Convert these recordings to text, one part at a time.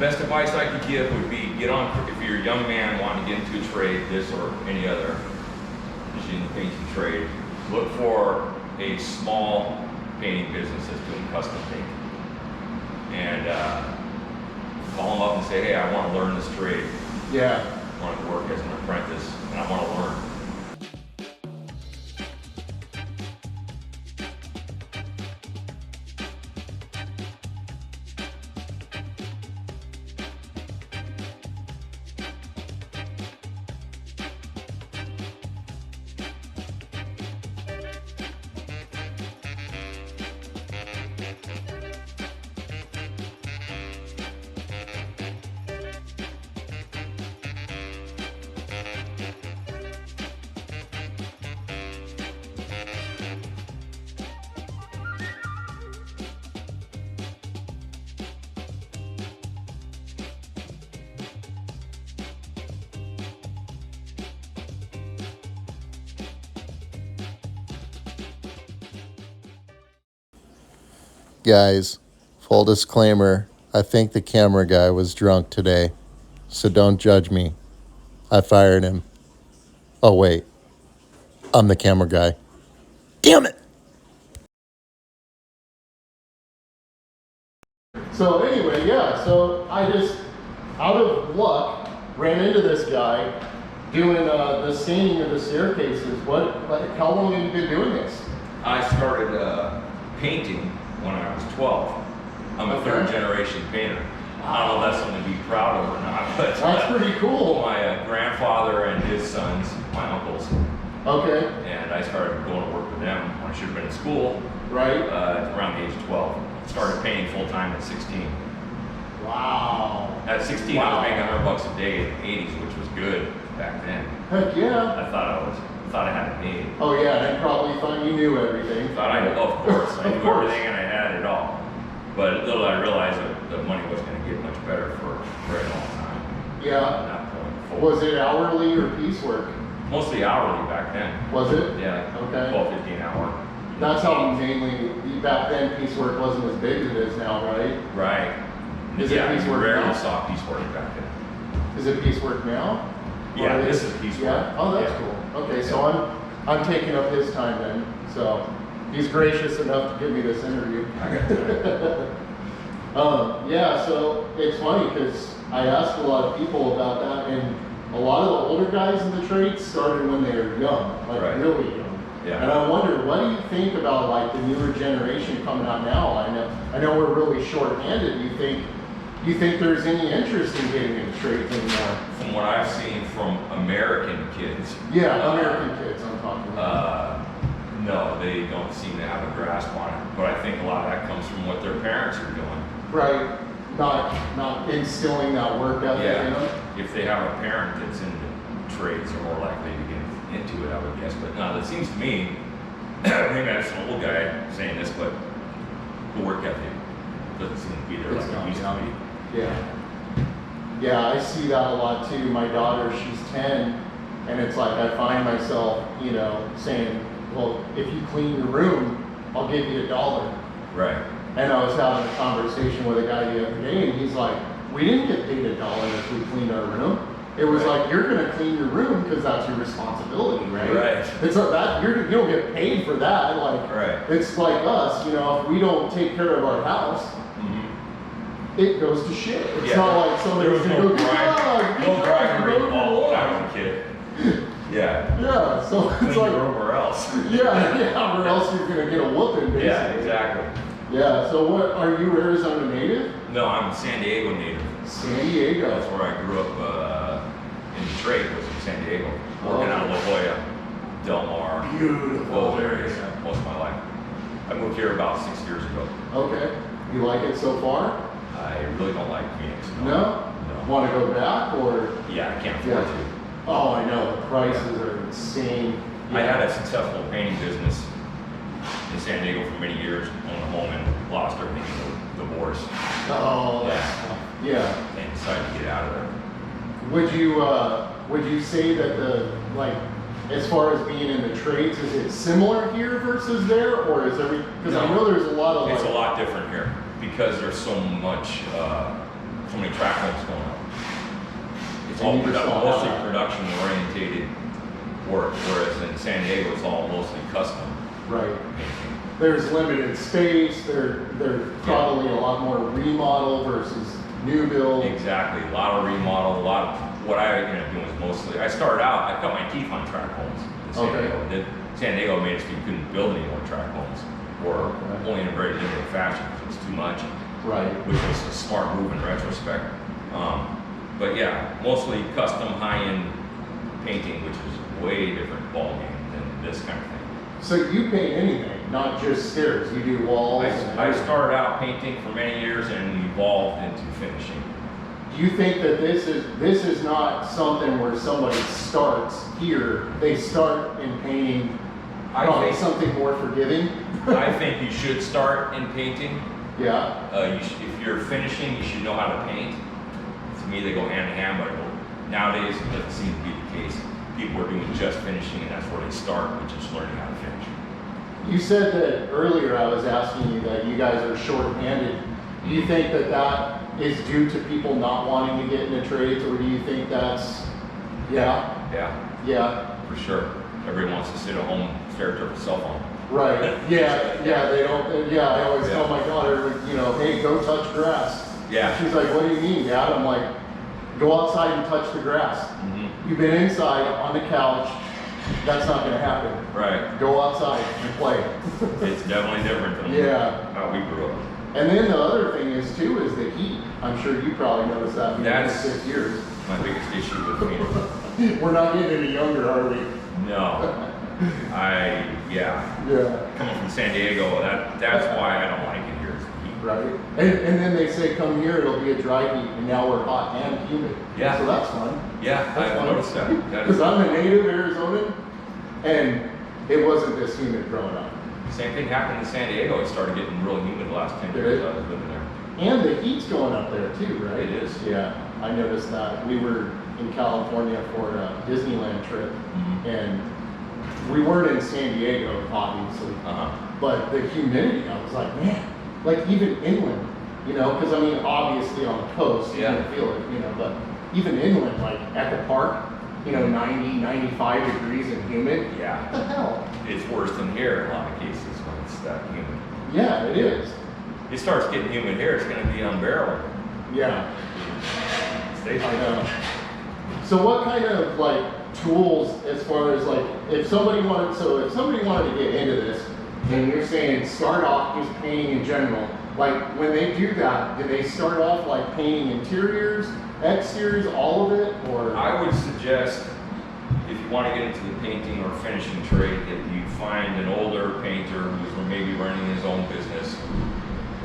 Best advice I could give would be if you're a young man wanting to get into a trade, this or any other machine painting trade, look for a small painting business that's doing custom painting. And call them up and say, hey, I want to learn this trade. Yeah. I want to work as an apprentice, and I want to learn. Guys, full disclaimer, I think the camera guy was drunk today, so don't judge me. I fired him. Oh wait, I'm the camera guy. Damn it! So anyway, yeah, so I just, out of luck, ran into this guy doing the staining of the staircases. How long have you been doing this? I started painting when I was 12. I'm a third generation painter. I don't know if that's something to be proud of or not, but that's pretty cool. My grandfather and his sons, my uncles. Okay. And I started going to work with them when I should have been in school. Right. Around the age of 12. Started painting full time at 16. Wow. At 16, I was making $100 a day in the 80s, which was good back then. Heck yeah. I thought I had it made. Oh yeah, and I probably thought you knew everything. Thought I knew, of course. I knew everything and I had it all. But little I realized that the money wasn't going to get much better for a very long time. Yeah. At that point. Was it hourly or piecework? Mostly hourly back then. Was it? Yeah. Okay. 12, 15 an hour. That's how mainly, back then piecework wasn't as big as it is now, right? Right. Is yeah, it piecework rarely now? saw piecework back then. Is it piecework now? Yeah, this is piecework. Yeah? Oh, that's cool. Okay, so I'm taking up his time then. So he's gracious enough to give me this interview. I got that. Yeah, so it's funny because I asked a lot of people about that, and a lot of the older guys in the trade started when they were young, like really young. Yeah. And I wonder, what do you think about like the newer generation coming out now? I know we're really short-handed. Do you think there's any interest in getting into trades anymore? From what I've seen from American kids. Yeah, American kids I'm talking about. No, they don't seem to have a grasp on it. But I think a lot of that comes from what their parents are doing. Right. Not instilling that work ethic in them. If they have a parent that's into trades, they're more likely to get into it, I would guess. But no, it seems to me, maybe that's an old guy saying this, but the work ethic doesn't seem to be there like it used to be. Yeah. Yeah, I see that a lot too. My daughter, she's 10, and it's like I find myself, saying, well, if you clean your room, I'll give you $1. Right. And I was having a conversation with a guy the other day, and he's like, we didn't get paid $1 if we cleaned our room. It was like, you're going to clean your room because that's your responsibility, right? Right. It's like that, you don't get paid for that. Like, It's like us, if we don't take care of our house, it goes to shit. It's not like somebody's going to go, no bribery involved when I was a kid. Yeah. Yeah, so it's clean like, your room or else. yeah, or else you're going to get a whooping, basically. Yeah, exactly. Yeah, so what, are you Arizona native? No, I'm a San Diego native. San Diego. That's where I grew up in the trade, was in San Diego. Working out of La Jolla, Del Mar. Beautiful. Those areas most of my life. I moved here about 6 years ago. Okay. You like it so far? I really don't like Phoenix. No? Want to go back or? Yeah, I can't afford to. Oh, I know. The prices are insane. Yeah. I had a successful painting business in San Diego for many years, owned a home and lost everything in the divorce. Oh, yeah. And decided to get out of there. Would you say that as far as being in the trades, is it similar here versus there, or is because I know there's a lot of it's a lot different here because there's so much so many track homes going up. It's And all you just don't have mostly that. production orientated work, whereas in San Diego it's all mostly custom Right. painting. There's limited space, there's probably a lot more remodel versus new build. Exactly, a lot of remodel, a lot of what I ended up doing was mostly, I started out, I cut my teeth on track homes in San Okay. Diego. Then San Diego made it so you couldn't build any more track homes, or Okay. only in a very limited fashion because it was too much, Right. which was a smart move in retrospect. But yeah, mostly custom high-end painting, which is way different ballgame than this kind of thing. So you paint anything, not just stairs, you do walls and I everything. started out painting for many years and evolved into finishing. Do you think that this is not something where somebody starts here, they start in painting, I probably think- something more forgiving? I think you should start in painting. Yeah, If you're finishing, you should know how to paint. To me, they go hand in hand, but nowadays it doesn't seem to be the case. People are doing just finishing, and that's where they start, which is learning how to finish. you said that earlier, I was asking you that you guys are short-handed. Do you think that that is due to people not wanting to get into trades, or do you think that's, yeah, Yeah, for sure. Everybody wants to sit at home, stare at their cell phone. right, yeah, they don't, yeah, I always tell Yeah. my daughter, you know, hey, go touch grass. Yeah. She's like, what do you mean, Dad? I'm like, go outside and touch the grass. Mhm. You've been inside on the couch, that's not gonna happen. Right. Go outside and play. It's definitely different than Yeah. how we grew up. And then the other thing is too, is the heat. I'm sure you probably noticed that in the That's- 6 years. My biggest issue with painting. We're not getting any younger, are we? No. Yeah. Yeah, Coming from San Diego, that's why I don't like it here. Is the heat. right. And then they say, come here, it'll be a dry heat, and now we're hot and humid. Yeah. So that's fun. Yeah, That's I've fun. noticed that. That Because is I'm a native Arizonan, and it wasn't this humid growing up. same thing happened in San Diego. It started getting really humid the last 10 Did years it? I was living there. And the heat's going up there too, right? It is. Yeah, I noticed that. We were in California for a Disneyland trip, Mhm. and we weren't in San Diego, obviously, Uh-huh. but the humidity, I was like, man, like even inland, you know, because I mean, obviously on the coast, you Yeah. can feel it, you know, but even inland, like at the park, you know, 90, 95 degrees and humid. Yeah. What the hell? It's worse than here in a lot of cases when it's that humid. Yeah, it is. It starts getting humid here, it's going to be unbearable. Yeah. Stays I know. So what kind of like tools, as far as like, if somebody wanted to get into this, and you're saying start off just painting in general, like when they do that, do they start off like painting interiors, exteriors, all of it, or? I would suggest, if you want to get into the painting or finishing trade, that you find an older painter who's maybe running his own business,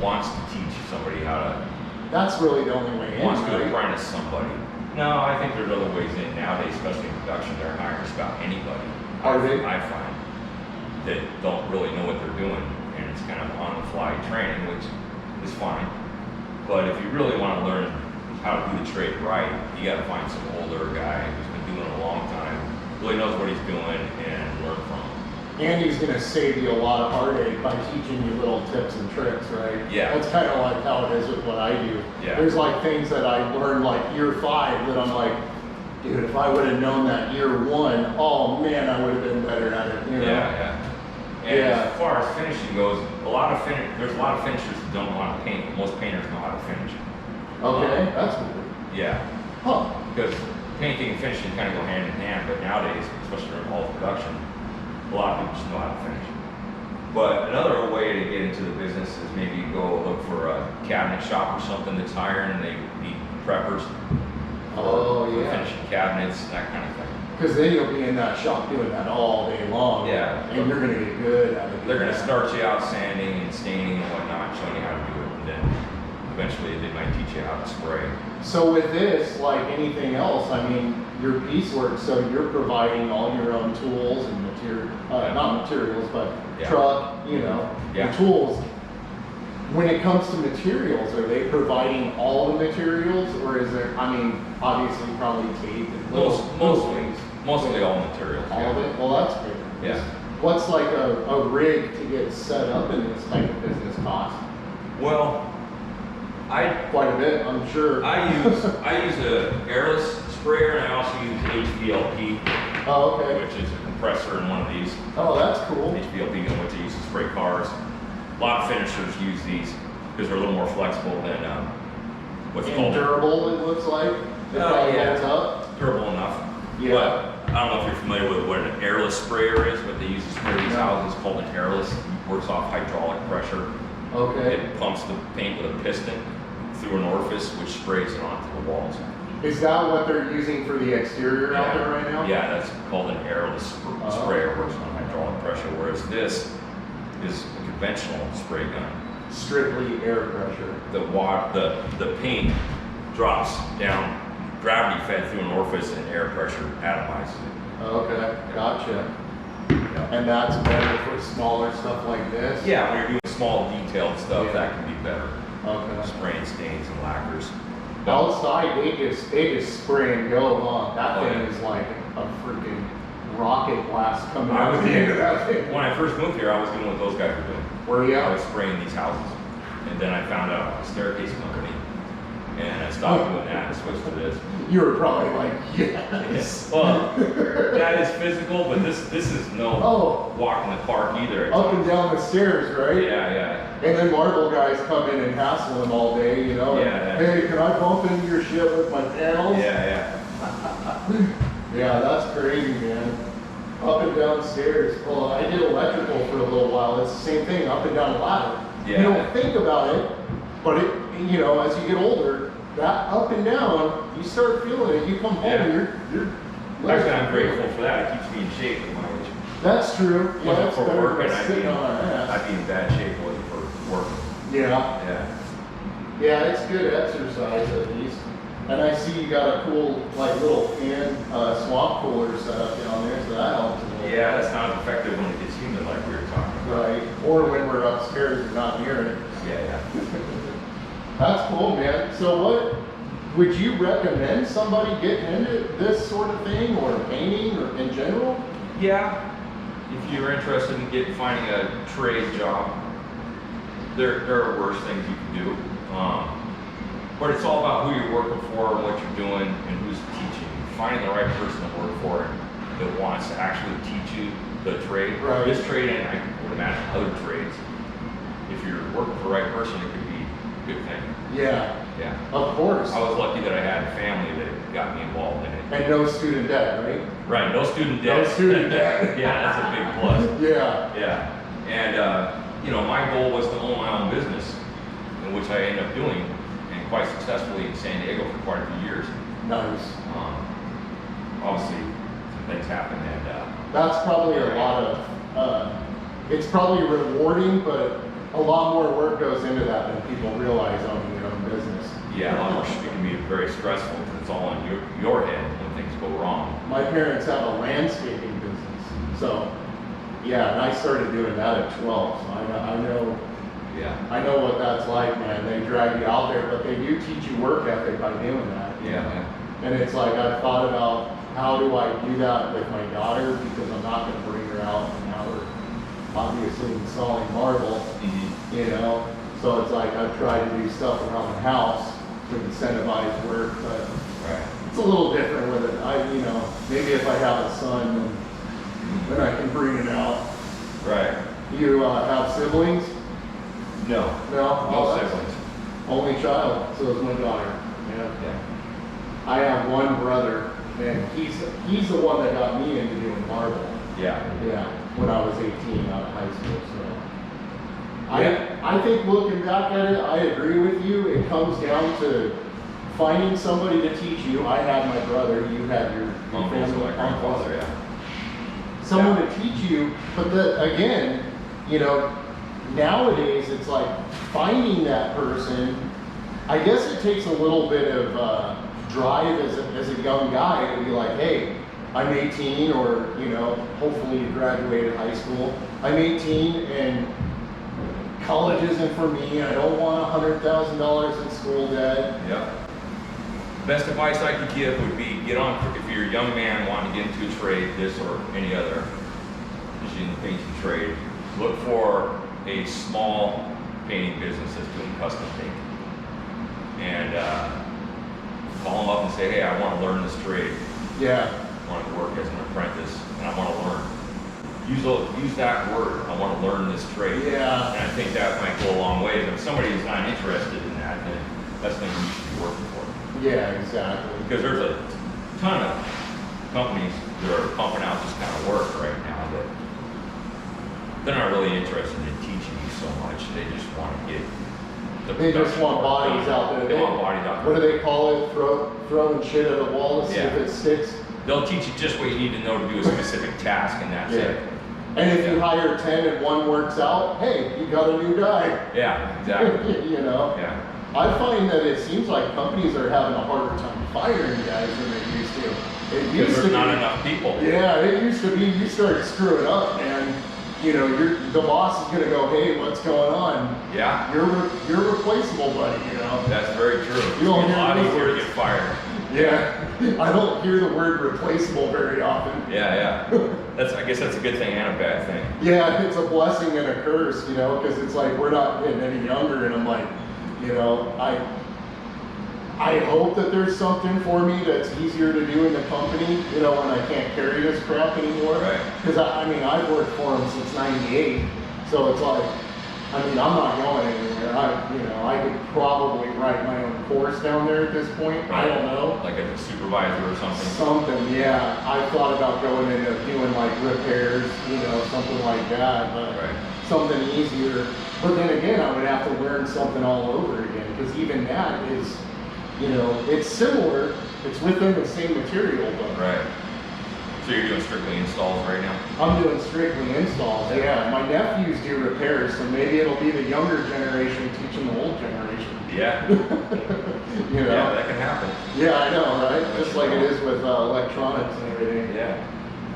wants to teach somebody how to, That's really the only way in, wants to right? apprentice somebody. No, I think there's other ways in nowadays, especially in production. They're hiring just about anybody. Are they? I find that don't really know what they're doing, and it's kind of on-the-fly training, which is fine. But if you really want to learn how to do the trade right, you got to find some older guy who's been doing it a long time, really knows what he's doing, and learn from him. And he's gonna save you a lot of heartache by teaching you little tips and tricks, right? Yeah. That's kind of like how it is with what I do. Yeah. There's like things that I learned like year 5 that I'm like, dude, if I would have known that year 1, oh man, I would have been better at it. You know? Yeah. And Yeah. as far as finishing goes, there's a lot of finishers that don't know how to paint, but most painters know how to finish. Okay, that's weird. Yeah. Huh. Because painting and finishing kind of go hand in hand, but nowadays, especially during all production, a lot of people just know how to finish. But another way to get into the business is maybe go look for a cabinet shop or something that's hiring, and they need preppers. Oh, for yeah. finishing cabinets, that kind of thing. Because then you'll be in that shop doing that all day long. Yeah. And you're gonna get good at it. They're going to start you out sanding and staining and whatnot, showing you how to do it, and then eventually they might teach you how to spray. So with this, like anything else, I mean, your piecework, so you're providing all your own tools and not materials, but Yeah. truck, you know, Yeah. the tools. When it comes to materials, are they providing all the materials, or is there, I mean, obviously probably tape and little things. Mostly all materials. All of it? Well, that's good. Yeah. What's like a rig to get set up in this type of business cost? Well, quite a bit, I'm sure. I use a Airless sprayer, and I also use HVLP, Oh, okay. which is a compressor in one of these. Oh, that's cool. HVLP is what they use to spray cars. A lot of finishers use these because they're a little more flexible than what's And called durable, it looks like. It probably yeah. holds up. durable enough. Yeah. But I don't know if you're familiar with what an airless sprayer is. What they use to spray these houses is called an airless. It works off hydraulic pressure. Okay. It pumps the paint with a piston through an orifice, which sprays it onto the walls. Is that what they're using for the exterior out there right now? Yeah, that's called an airless sprayer. Works on hydraulic pressure, whereas this is a conventional spray gun. Strictly air pressure. The paint drops down, gravity fed through an orifice, and air pressure atomizes it. Okay, gotcha. Yeah. And that's better for smaller stuff like this? Yeah, when you're doing small detailed stuff, Yeah. that can be better. Okay. Spraying stains and lacquers. Outside, they just spray and go, huh? That Oh, thing yeah. is like a freaking rocket blast coming out of the end of that thing. When I first moved here, I was doing what those guys were doing. Were you? I was spraying these houses. And then I found out about a staircase company. And I stopped doing that and switched to this. You were probably like, yes. Well, that is physical, but this is no walk in the park either. Up and down the stairs, right? Yeah, yeah. And then marble guys come in and hassle him all day, you know? Yeah, Hey, can I bump into your shit with my panels? Yeah, Yeah, that's crazy, man. Up and down stairs. Well, I did electrical for a little while. It's the same thing, up and down a ladder. Yeah. You don't think about it, but it, you know, as you get older, that up and down, you start feeling it. You come home, Yeah. you're Actually, I'm grateful for that. It keeps me in shape at my age. That's true. Yeah, Wasn't that's for better working, than sitting on our ass. I'd be in bad shape if it wasn't for working. Yeah. Yeah. Yeah, it's good exercise at least. And I see you got a cool, like, little fan swamp cooler set up down there, so that helps a little. Yeah, that's not effective when it gets humid like we were talking about. Right, or when we're upstairs and not near it. Yeah, yeah. That's cool, man. So what, would you recommend somebody getting into this sort of thing, or painting, or in general? Yeah, if you're interested in finding a trade job, there are worse things you can do. But it's all about who you're working for, what you're doing, and who's teaching you. Finding the right person to work for that wants to actually teach you the trade. Right. This trade, and I would imagine other trades, if you're working for the right person, it could be a good thing. Yeah, Yeah. of course. I was lucky that I had a family that got me involved in it. And no student debt, right? Right, no student debt. No student debt. Yeah, that's a big plus. Yeah. Yeah, and you know, my goal was to own my own business, in which I ended up doing, and quite successfully in San Diego for quite a few years. Nice. Obviously, some things happened, and That's probably a lot of, it's probably rewarding, but a lot more work goes into that than people realize owning your own business. yeah, a lot more. It can be very stressful because it's all on your head when things go wrong. My parents have a landscaping business, so yeah, and I started doing that at 12, so Yeah, I know what that's like, man. They drag you out there, but they do teach you work ethic by doing that. yeah. And it's like, I've thought about how do I do that with my daughter, because I'm not going to bring her out, and now we're obviously installing marble, Mm-hmm. you know? So it's like, I've tried to do stuff around the house to incentivize work, but Right. it's a little different with it. You know, maybe if I have a son, then I can bring it out. Right. You have siblings? No. No? No Oh, that's siblings. Only child, so is my daughter. Yeah. Yeah. I have one brother, and he's the one that got me into doing marble. Yeah. Yeah, when I was 18 out of high school. So Yeah. I think looking back at it, I agree with you. It comes down to finding somebody to teach you. I had my brother, you had your Uncles, family, my grandfather, yeah. someone to teach you. But again, you know, nowadays it's like finding that person. I guess it takes a little bit of drive as a young guy to be like, hey, I'm 18, or you know, hopefully you graduated high school. I'm 18 and college isn't for me. I don't want $100,000 in school debt. Yep. Best advice I could give would be if you're a young man wanting to get into a trade, this or any other, machine painting trade, look for a small painting business that's doing custom painting. and call them up and say, hey, I want to learn this trade. Yeah. I want to work as an apprentice, and I want to learn. Use that word. I want to learn this trade. Yeah. And I think that might go a long way. If somebody is not interested in that, then that's something you should be working for. Yeah, exactly. Because there's a ton of companies that are pumping out this kind of work right now that they're not really interested in teaching you so much. They just want to get They just want bodies out there. They want bodies out there. What do they call it? Throwing shit at a wall to see if it sticks. They'll teach you just what you need to know to do a specific task, and that's it. And if you hire 10 and one works out, hey, you got a new guy. Yeah, exactly. You know? Yeah. I find that it seems like companies are having a harder time firing guys than they used to. Because there's not enough people. Yeah, it used to be you start screwing up, and you know the boss is gonna go, hey, what's going on? Yeah. You're replaceable, buddy. You know. That's very true. You don't It's a hear lot those easier to words. get fired. Yeah, I don't hear the word replaceable very often. Yeah. I guess that's a good thing and a bad thing. Yeah, it's a blessing and a curse, you know, because it's like we're not getting any younger, and I'm like, you know, I hope that there's something for me that's easier to do in the company, you know, when I can't carry this crap anymore. Right. Because I mean, I've worked for them since '98, so it's like, I mean, I'm not going anywhere. I could probably write my own course down there at this point. I don't know. Like as a supervisor or something. Something, yeah. I thought about going into doing like repairs, you know, something like that, but something easier. But then again, I would have to learn something all over again, because even that is, you know, it's similar. It's within the same material, but Right. So you're doing strictly installs right now? I'm doing strictly installs. Yeah, my nephews do repairs, so maybe it'll be the younger generation teaching the old generation. Yeah. You know? Yeah, that can happen. Yeah, I know, right? Just like it is with electronics and everything. Yeah.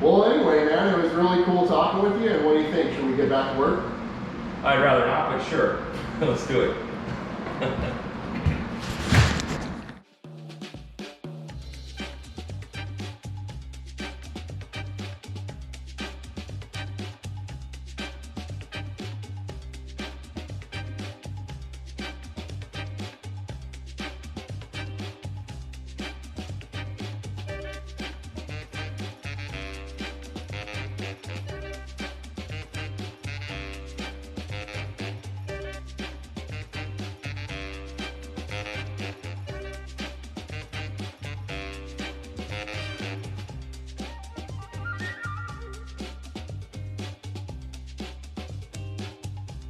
Well, anyway, man, it was really cool talking with you. And what do you think? Should we get back to work? I'd rather not, but sure. Let's do it.